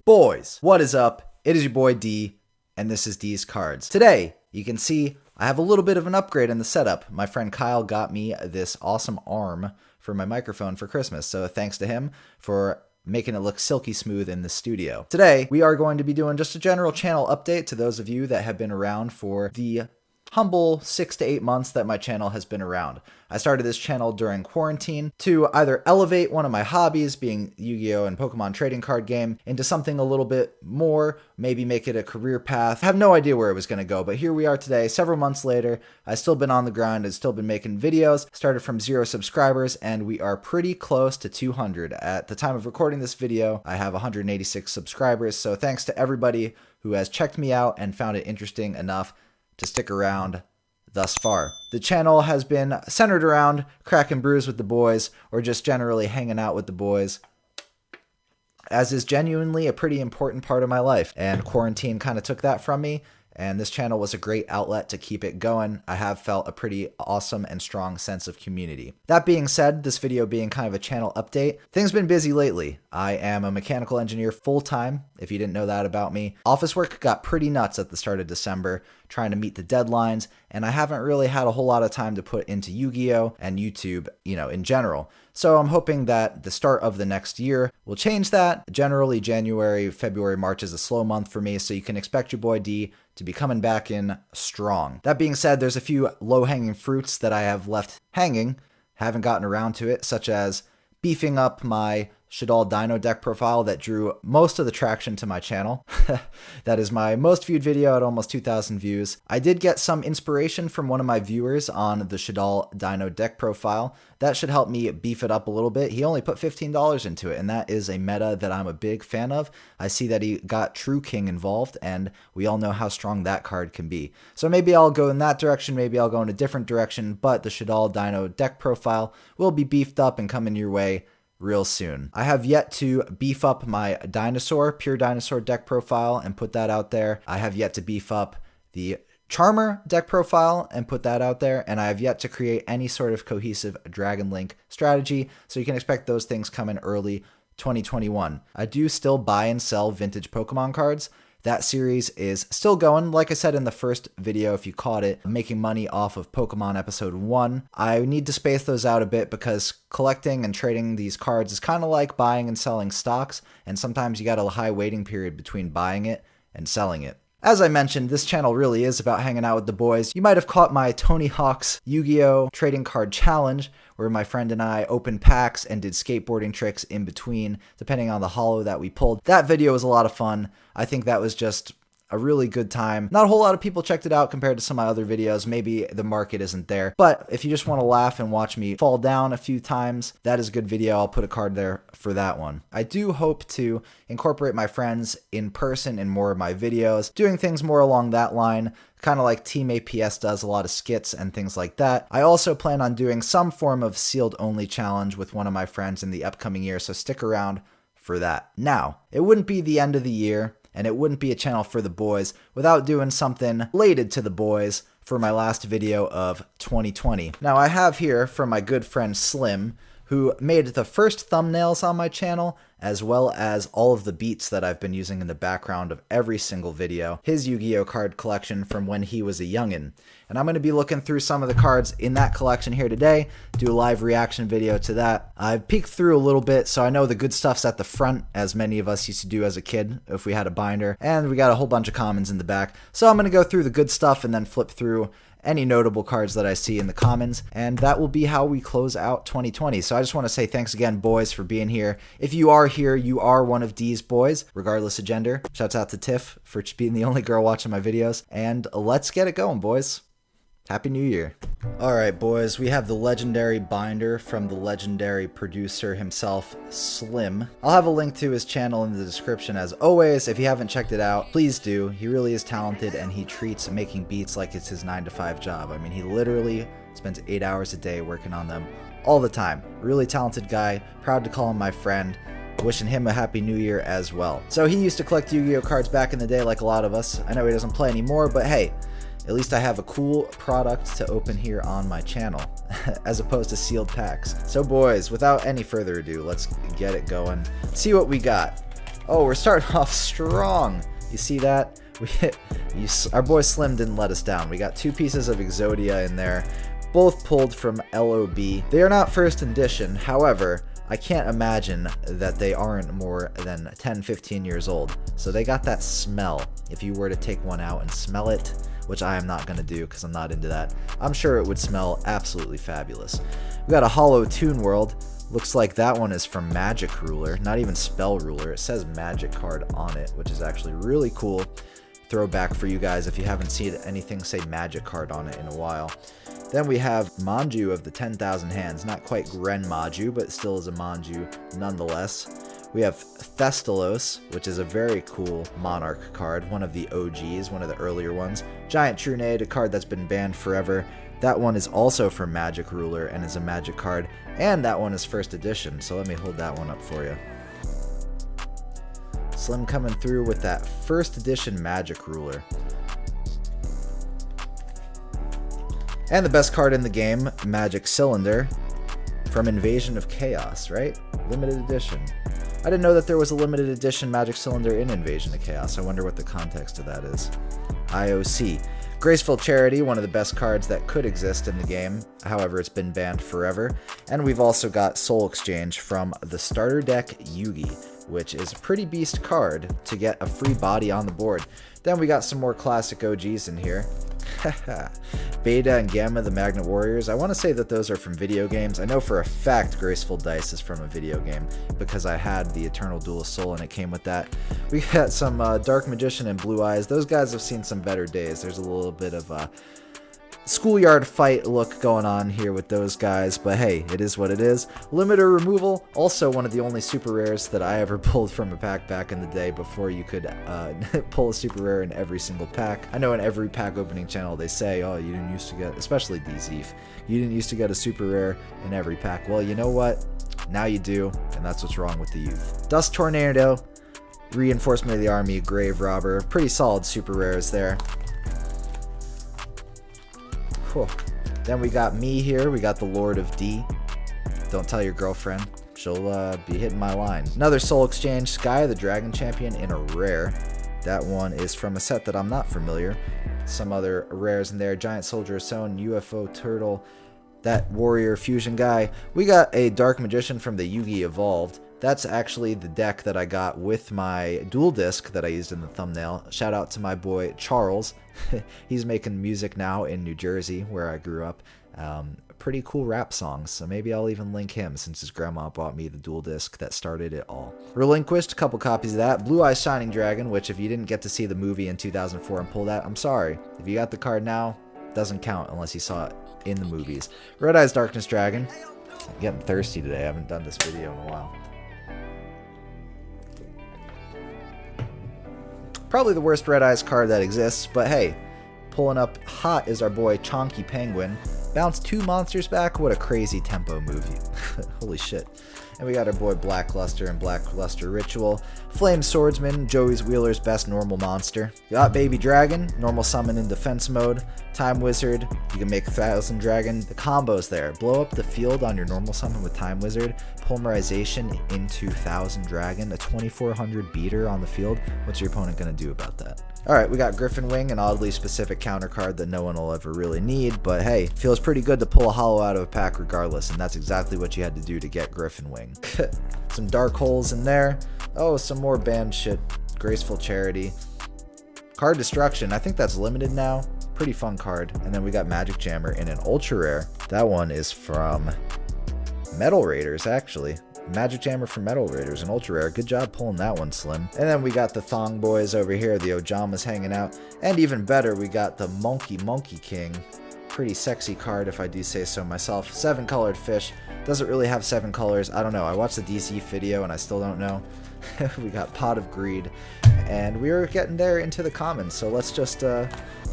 Boys, what is up? It is your boy D, and this is DeezCards. Today, you can see I have a little bit of an upgrade in the setup. My friend Kyle got me this awesome arm for my microphone for Christmas, so thanks to him for making it look silky smooth in the studio. Today, we are going to be doing just a general channel update to those of you that have been around for the humble 6 to 8 months that my channel has been around. I started this channel during quarantine to either elevate one of my hobbies, being Yu-Gi-Oh! And Pokemon trading card game, into something a little bit more, maybe make it a career path. I have no idea where it was going to go, but here we are today, several months later. I've still been on the grind, I've still been making videos, started from 0 subscribers, and we are pretty close to 200. At the time of recording this video, I have 186 subscribers, so thanks to everybody who has checked me out and found it interesting enough to stick around thus far. The channel has been centered around cracking brews with the boys, or just generally hanging out with the boys, as is genuinely a pretty important part of my life, and quarantine kind of took that from me, and this channel was a great outlet to keep it going. I have felt a pretty awesome and strong sense of community. That being said, this video being kind of a channel update, things been busy lately. I am a mechanical engineer full-time, if you didn't know that about me. Office work got pretty nuts at the start of December, trying to meet the deadlines, and I haven't really had a whole lot of time to put into Yu-Gi-Oh! And YouTube, in general. So I'm hoping that the start of the next year will change that. Generally, January, February, March is a slow month for me, so you can expect your boy D to be coming back in strong. That being said, there's a few low-hanging fruits that I have left hanging, haven't gotten around to it, such as beefing up my Shaddoll Dino deck profile that drew most of the traction to my channel. That is my most viewed video at almost 2,000 views. I did get some inspiration from one of my viewers on the Shaddoll Dino deck profile. That should help me beef it up a little bit. He only put $15 into it, and that is a meta that I'm a big fan of. I see that he got True King involved, and we all know how strong that card can be. So maybe I'll go in that direction, maybe I'll go in a different direction, but the Shaddoll Dino deck profile will be beefed up and coming your way real soon. I have yet to beef up my pure dinosaur deck profile and put that out there. I have yet to beef up the Charmer deck profile and put that out there, and I have yet to create any sort of cohesive Dragon Link strategy, so you can expect those things coming early 2021. I do still buy and sell vintage Pokemon cards. That series is still going. Like I said in the first video, if you caught it, making money off of Pokemon Episode 1. I need to space those out a bit because collecting and trading these cards is kind of like buying and selling stocks, and sometimes you got a high waiting period between buying it and selling it. As I mentioned, this channel really is about hanging out with the boys. You might have caught my Tony Hawk's Yu-Gi-Oh! Trading card challenge, where my friend and I opened packs and did skateboarding tricks in between, depending on the holo that we pulled. That video was a lot of fun. I think that was just a really good time. Not a whole lot of people checked it out compared to some of my other videos. Maybe the market isn't there. But if you just want to laugh and watch me fall down a few times, that is a good video. I'll put a card there for that one. I do hope to incorporate my friends in person in more of my videos, doing things more along that line, kind of like Team APS does, a lot of skits and things like that. I also plan on doing some form of sealed only challenge with one of my friends in the upcoming year, so stick around for that. Now, it wouldn't be the end of the year, and it wouldn't be a channel for the boys without doing something related to the boys for my last video of 2020. Now I have here from my good friend Slim, who made the first thumbnails on my channel, as well as all of the beats that I've been using in the background of every single video, his Yu-Gi-Oh! Card collection from when he was a youngin'. And I'm going to be looking through some of the cards in that collection here today, do a live reaction video to that. I've peeked through a little bit, so I know the good stuff's at the front, as many of us used to do as a kid if we had a binder, and we got a whole bunch of commons in the back. So I'm going to go through the good stuff and then flip through any notable cards that I see in the commons, and that will be how we close out 2020. So I just want to say thanks again, boys, for being here. If you are here, you are one of D's boys, regardless of gender. Shouts out to Tiff for being the only girl watching my videos, and let's get it going, boys. Happy New Year. Alright, boys, we have the legendary binder from the legendary producer himself, Slim. I'll have a link to his channel in the description as always. If you haven't checked it out, please do. He really is talented, and he treats making beats like it's his 9-to-5 job. I mean, he literally spends 8 hours a day working on them all the time. Really talented guy. Proud to call him my friend. Wishing him a happy new year as well. So he used to collect Yu-Gi-Oh cards back in the day like a lot of us. I know he doesn't play anymore, but hey, At least I have a cool product to open here on my channel, as opposed to sealed packs. So boys, without any further ado, let's get it going. See what we got. Oh, we're starting off strong. You see that? Our boy Slim didn't let us down. We got 2 pieces of Exodia in there, both pulled from LOB. They are not first edition, however, I can't imagine that they aren't more than 10-15 years old. So they got that smell. If you were to take one out and smell it, which I am not going to do because I'm not into that, I'm sure it would smell absolutely fabulous. We got a Hollow Toon World. Looks like that one is from Magic Ruler, not even Spell Ruler. It says Magic Card on it, which is actually really cool. Throwback for you guys if you haven't seen anything say Magic Card on it in a while. Then we have Manju of the 10,000 Hands. Not quite Gren Maju, but still is a Manju nonetheless. We have Thestalos, which is a very cool Monarch card, one of the OGs, one of the earlier ones. Giant Trunade, a card that's been banned forever. That one is also from Magic Ruler and is a Magic card, and that one is first edition, so let me hold that one up for you. Slim coming through with that first edition Magic Ruler. And the best card in the game, Magic Cylinder, from Invasion of Chaos, right? Limited edition. I didn't know that there was a limited edition Magic Cylinder in Invasion of Chaos. I wonder what the context of that is. IOC. Graceful Charity, one of the best cards that could exist in the game. However, it's been banned forever. And we've also got Soul Exchange from the starter deck Yugioh, which is a pretty beast card to get a free body on the board. Then we got some more classic OGs in here. Beta and Gamma, the Magnet Warriors. I want to say that those are from video games. I know for a fact Graceful Dice is from a video game because I had the Eternal Dual Soul and it came with that. We got some Dark Magician and Blue Eyes. Those guys have seen some better days. There's a little bit of a schoolyard fight look going on here with those guys, but hey, it is what it is. Limiter Removal, also one of the only super rares that I ever pulled from a pack back in the day before you could pull a super rare in every single pack. I know in every pack opening channel they say, oh, you didn't used to get, especially DeezCards, you didn't used to get a super rare in every pack. Well, you know what? Now you do, and that's what's wrong with the youth. Dust Tornado, Reinforcement of the Army, Grave Robber, pretty solid super rares there. Then we got me here. We got the Lord of D. Don't tell your girlfriend. She'll be hitting my line. Another Soul Exchange, Sky the Dragon Champion in a rare. That one is from a set that I'm not familiar. Some other rares in there. Giant Soldier of Stone, UFO Turtle, that Warrior Fusion guy. We got a Dark Magician from the Yugioh Evolved. That's actually the deck that I got with my dual disc that I used in the thumbnail. Shout out to my boy Charles. He's making music now in New Jersey, where I grew up. Pretty cool rap songs, so maybe I'll even link him since his grandma bought me the dual disc that started it all. Relinquished, a couple copies of that. Blue Eyes Shining Dragon, which if you didn't get to see the movie in 2004 and pull that, I'm sorry. If you got the card now, doesn't count unless you saw it in the movies. Red Eyes Darkness Dragon. I'm getting thirsty today. I haven't done this video in a while. Probably the worst Red Eyes card that exists, but hey, pulling up hot is our boy Chonky Penguin. Bounced 2 monsters back, what a crazy tempo movie. Holy shit. And we got our boy Blackluster and Blackluster Ritual. Flame Swordsman, Joey's Wheeler's best normal monster. Got Baby Dragon, normal summon in defense mode. Time Wizard, you can make 1000 Dragon. The combos there, blow up the field on your normal summon with Time Wizard. Polymerization into 1000 Dragon, a 2400 beater on the field. What's your opponent going to do about that? Alright, we got Griffin Wing, an oddly specific counter card that no one will ever really need, but hey, feels pretty good to pull a holo out of a pack regardless, and that's exactly what you had to do to get Griffin Wing. Some Dark Holes in there. Oh, some more banned shit. Graceful Charity. Card Destruction, I think that's limited now. Pretty fun card. And then we got Magic Jammer in an ultra rare. That one is from Metal Raiders, actually. Magic Jammer from Metal Raiders, an ultra rare. Good job pulling that one, Slim. And then we got the Thong Boys over here, the Ojamas hanging out. And even better, we got the Monkey King. Pretty sexy card, if I do say so myself. 7 colored fish. Doesn't really have 7 colors. I don't know. I watched the DC video and I still don't know. We got Pot of Greed. And we are getting there into the commons. So let's just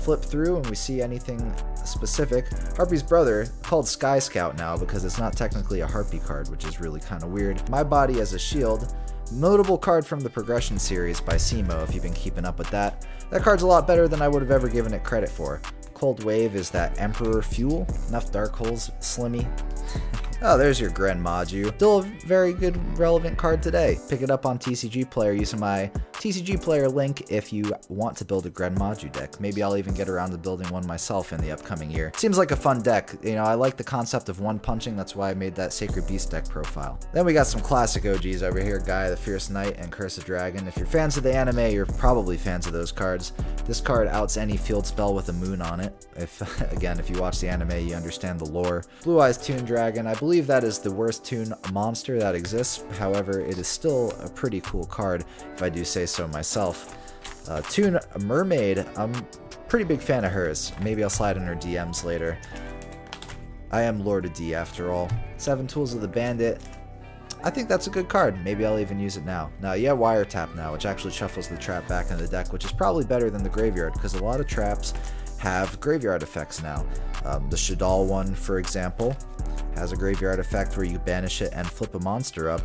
flip through and we see anything specific. Harpy's Brother, called Sky Scout now because it's not technically a Harpy card, which is really kind of weird. My Body as a Shield. Notable card from the Progression series by Simo, if you've been keeping up with that. That card's a lot better than I would have ever given it credit for. Cold Wave is that Emperor Fuel. Enough Dark Holes, Slimmy. Oh, there's your Gren Maju. Still a very good, relevant card today. Pick it up on TCG Player using my TCG Player link if you want to build a Gren Maju deck. Maybe I'll even get around to building one myself in the upcoming year. Seems like a fun deck. You know, I like the concept of one punching. That's why I made that Sacred Beast deck profile. Then we got some classic OGs over here. Gaia the Fierce Knight and Curse of Dragon. If you're fans of the anime, you're probably fans of those cards. This card outs any field spell with a moon on it. Again, if you watch the anime, you understand the lore. Blue Eyes Toon Dragon. I believe that is the worst Toon monster that exists. However, it is still a pretty cool card, if I do say so myself. Toon Mermaid. I'm a pretty big fan of hers. Maybe I'll slide in her DMs later. I am Lord of D after all. 7 Tools of the Bandit. I think that's a good card. Maybe I'll even use it now. Now, yeah, Wiretap now, which actually shuffles the trap back in the deck, which is probably better than the graveyard, because a lot of traps have graveyard effects now. The Shadal one, for example, has a graveyard effect where you banish it and flip a monster up,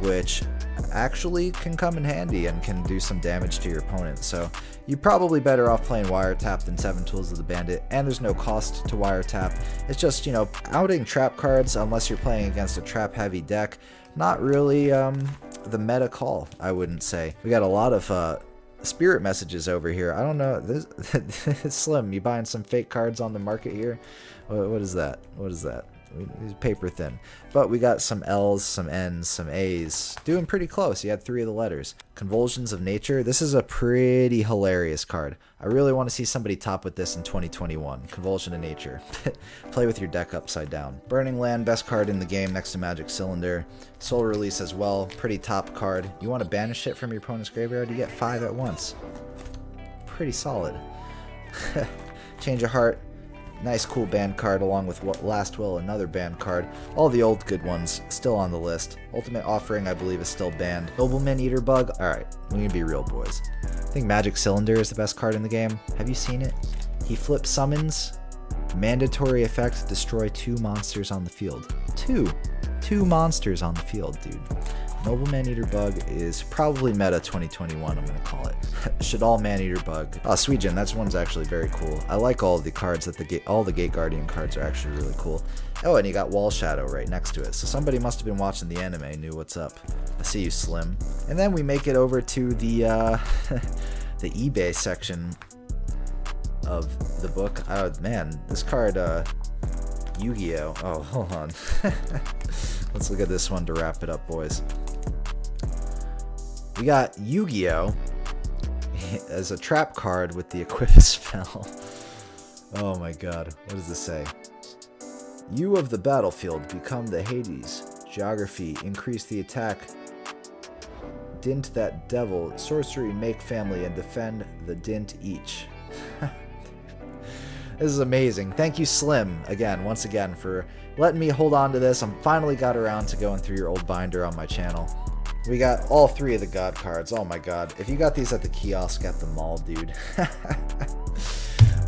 which actually can come in handy and can do some damage to your opponent. So you're probably better off playing Wiretap than 7 Tools of the Bandit, and there's no cost to Wiretap. It's just, you know, outing trap cards unless you're playing against a trap heavy deck. Not really the meta call, I wouldn't say. We got a lot of spirit messages over here. I don't know. This Slim, you buying some fake cards on the market here? What is that? What is that? It's paper thin. But we got some L's, some N's, some A's. Doing pretty close. You had 3 of the letters. Convulsions of Nature. This is a pretty hilarious card. I really want to see somebody top with this in 2021. Convulsion of Nature. Play with your deck upside down. Burning Land, best card in the game next to Magic Cylinder. Soul Release as well. Pretty top card. You want to banish it from your opponent's graveyard? You get 5 at once. Pretty solid. Change of Heart. Nice cool banned card along with Last Will, another banned card. All the old good ones still on the list. Ultimate Offering, I believe, is still banned. Nobleman Eater Bug. Alright, we need to be real, boys. I think Magic Cylinder is the best card in the game. Have you seen it? He flips summons. Mandatory effect, destroy 2 monsters on the field. 2 monsters on the field, dude. Nobleman Eater Bug is probably meta 2021, I'm going to call it. Shadal Maneater Bug. Oh, Suijin, that one's actually very cool. I like all of the cards that all the Gate Guardian cards are actually really cool. Oh, and you got Wall Shadow right next to it. So somebody must have been watching the anime and knew what's up. I see you, Slim. And then we make it over to the the eBay section of the book. Oh, man, this card, Yugioh. Oh, hold on. Let's look at this one to wrap it up, boys. We got Yugioh as a trap card with the Equip spell. Oh my god, what does this say? You of the battlefield become the Hades. Geography, increase the attack. Dint that devil. Sorcery, make family, and defend the dint each. This is amazing. Thank you, Slim, once again, for letting me hold on to this. I finally got around to going through your old binder on my channel. We got all 3 of the God cards. Oh my god. If you got these at the kiosk at the mall, dude.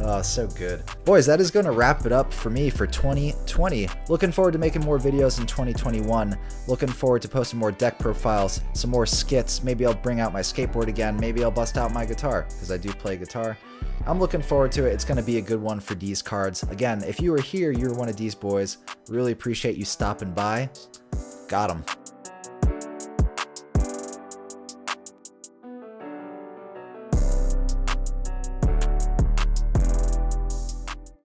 Oh, so good. Boys, that is going to wrap it up for me for 2020. Looking forward to making more videos in 2021. Looking forward to posting more deck profiles, some more skits. Maybe I'll bring out my skateboard again. Maybe I'll bust out my guitar, because I do play guitar. I'm looking forward to it. It's going to be a good one for DeezCards. Again, if you were here, you're one of these boys. Really appreciate you stopping by. Got 'em.